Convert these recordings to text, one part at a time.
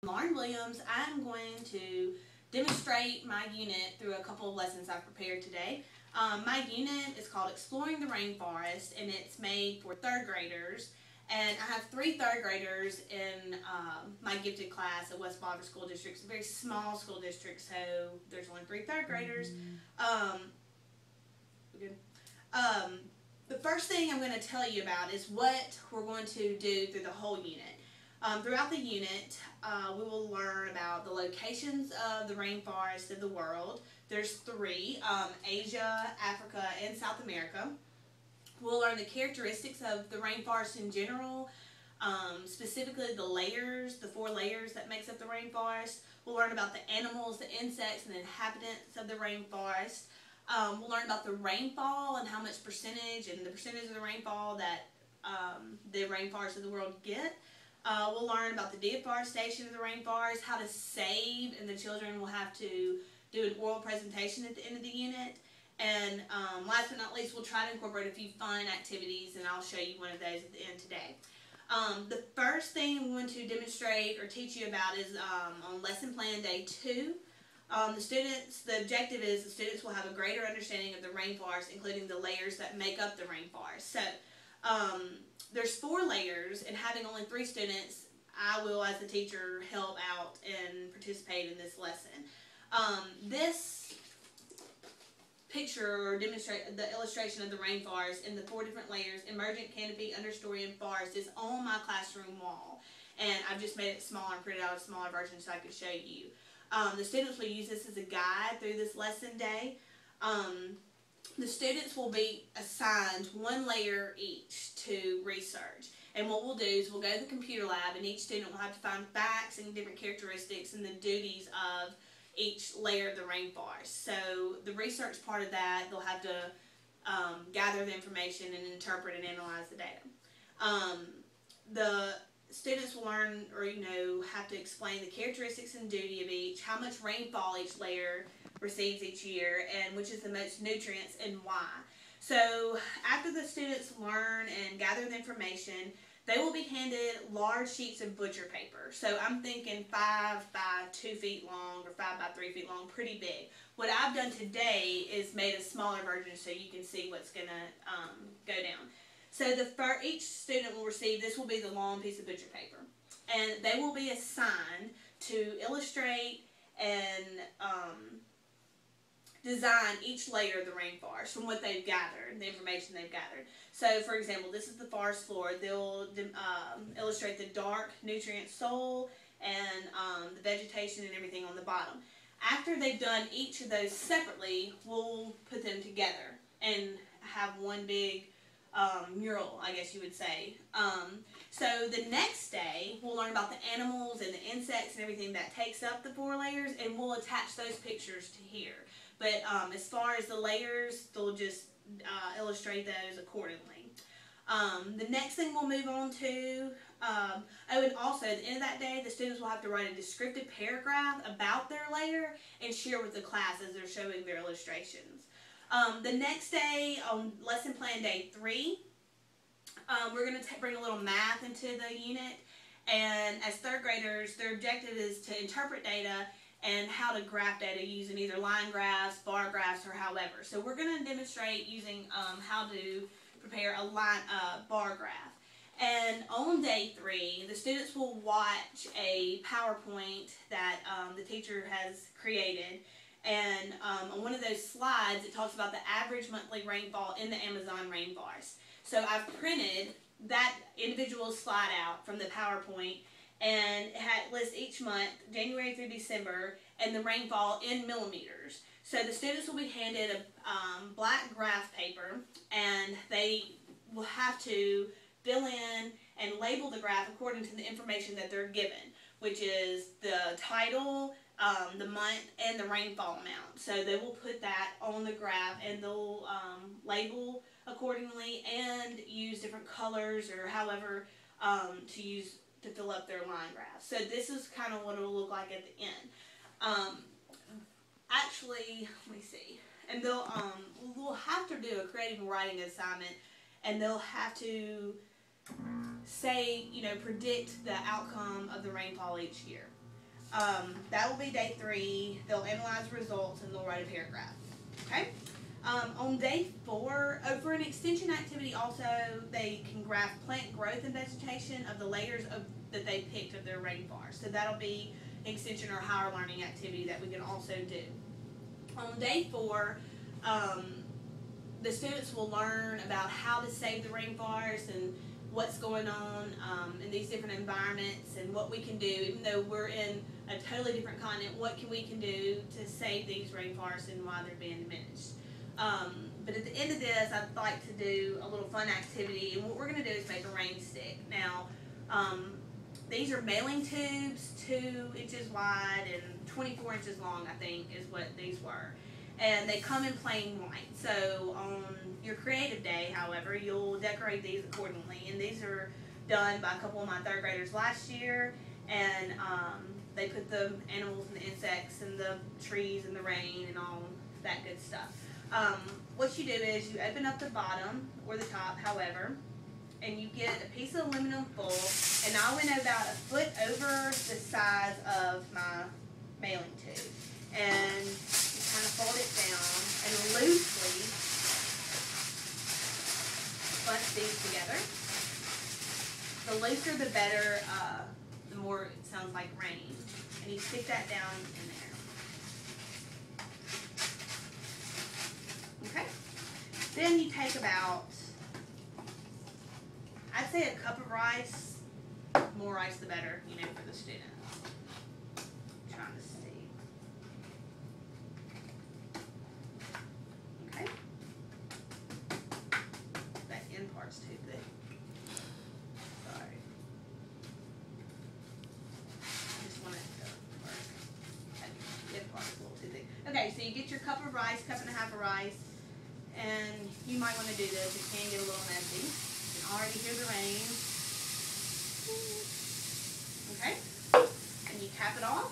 Lauren Williams. I'm going to demonstrate my unit through a couple of lessons I've prepared today. My unit is called Exploring the Rainforest, and it's made for third graders. And I have 3 third graders in my gifted class at West Bolivar School District. It's a very small school district, so there's only 3 third graders. The first thing I'm going to tell you about is what we're going to do through the whole unit. Throughout the unit, we will learn about the locations of the rainforests of the world. There's 3, Asia, Africa, and South America. We'll learn the characteristics of the rainforest in general, specifically the layers, the 4 layers that makes up the rainforest. We'll learn about the animals, the insects, and the inhabitants of the rainforest. We'll learn about the rainfall and how much percentage and the percentage of the rainfall that the rainforests of the world get. We'll learn about the deforestation of the rainforest, how to save, and the children will have to do an oral presentation at the end of the unit. And last but not least, we'll try to incorporate a few fun activities, and I'll show you one of those at the end today. The first thing I'm going to demonstrate or teach you about is on lesson plan day 2. The objective is the students will have a greater understanding of the rainforest, including the layers that make up the rainforest. So there's 4 layers, and having only 3 students, I will, as the teacher, help out and participate in this lesson. This picture or demonstrate the illustration of the rainforest in the 4 different layers, emergent, canopy, understory, and forest, is on my classroom wall. And I've just made it smaller and printed out a smaller version so I could show you. The students will use this as a guide through this lesson day. The students will be assigned 1 layer each to research. And what we'll do is we'll go to the computer lab, and each student will have to find facts and different characteristics and the duties of each layer of the rainforest. So the research part of that, they'll have to gather the information and interpret and analyze the data. The students will learn, or have to explain the characteristics and duty of each, how much rainfall each layer receives each year, and which is the most nutrients and why. So after the students learn and gather the information, they will be handed large sheets of butcher paper. So I'm thinking 5 by 2 feet long or 5 by 3 feet long, pretty big. What I've done today is made a smaller version so you can see what's going to go down. So each student will receive, this will be the long piece of butcher paper, and they will be assigned to illustrate and design each layer of the rainforest from what they've gathered, the information they've gathered. So, for example, this is the forest floor. They'll illustrate the dark nutrient soil and the vegetation and everything on the bottom. After they've done each of those separately, we'll put them together and have one big mural, I guess you would say. So the next day, we'll learn about the animals and the insects and everything that takes up the 4 layers, and we'll attach those pictures to here. But as far as the layers, they'll just illustrate those accordingly. The next thing we'll move on to, and also at the end of that day, the students will have to write a descriptive paragraph about their layer and share with the class as they're showing their illustrations. The next day, on lesson plan day 3, we're going to bring a little math into the unit. And as 3rd graders, their objective is to interpret data and how to graph data using either line graphs, bar graphs, or however. So we're going to demonstrate using how to prepare a bar graph. And on day 3, the students will watch a PowerPoint that the teacher has created. And on one of those slides, it talks about the average monthly rainfall in the Amazon rainforest. So I've printed that individual slide out from the PowerPoint, and it lists each month, January through December, and the rainfall in millimeters. So the students will be handed a black graph paper, and they will have to fill in and label the graph according to the information that they're given, which is the title, the month, and the rainfall amount. So they will put that on the graph, and they'll label accordingly and use different colors or however to fill up their line graph. So this is kind of what it'll look like at the end. Actually, let me see. And we'll have to do a creative writing assignment, and they'll have to say, predict the outcome of the rainfall each year. That will be day 3. They'll analyze results and they'll write a paragraph. Okay? On day 4, for an extension activity also, they can graph plant growth and vegetation of the layers that they picked of their rainforest. So that'll be extension or higher learning activity that we can also do. On day 4, the students will learn about how to save the rainforest and what's going on in these different environments and what we can do, even though we're in a totally different continent, what we can do to save these rainforests and why they're being diminished. But at the end of this, I'd like to do a little fun activity, and what we're going to do is make a rain stick. Now, these are mailing tubes, 2 inches wide and 24 inches long, I think, is what these were. And they come in plain white. So on your creative day, however, you'll decorate these accordingly. And these are done by a couple of my 3rd graders last year. And they put the animals and the insects and the trees and the rain and all that good stuff. What you do is you open up the bottom or the top, however, and you get a piece of aluminum foil. And I went about a foot over the size of my mailing tube. And kind of fold it down and loosely bunch these together. The looser the better, the more it sounds like rain. And you stick that down in there. Okay? Then you take about, I'd say a cup of rice. More rice the better, for the students. I'm trying to see. Part's too thick. Sorry. I just want it to work. The end part's a little too thick. Okay, so you get your cup of rice, 1.5 cups of rice, and you might want to do this. It can get a little messy. You can already hear the rain. Okay, and you cap it off.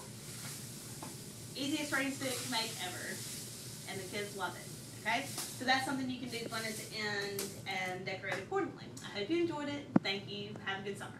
Easiest rain stick to make ever, and the kids love it. Okay, so that's something you can do fun at the end and decorate accordingly. I hope you enjoyed it. Thank you. Have a good summer.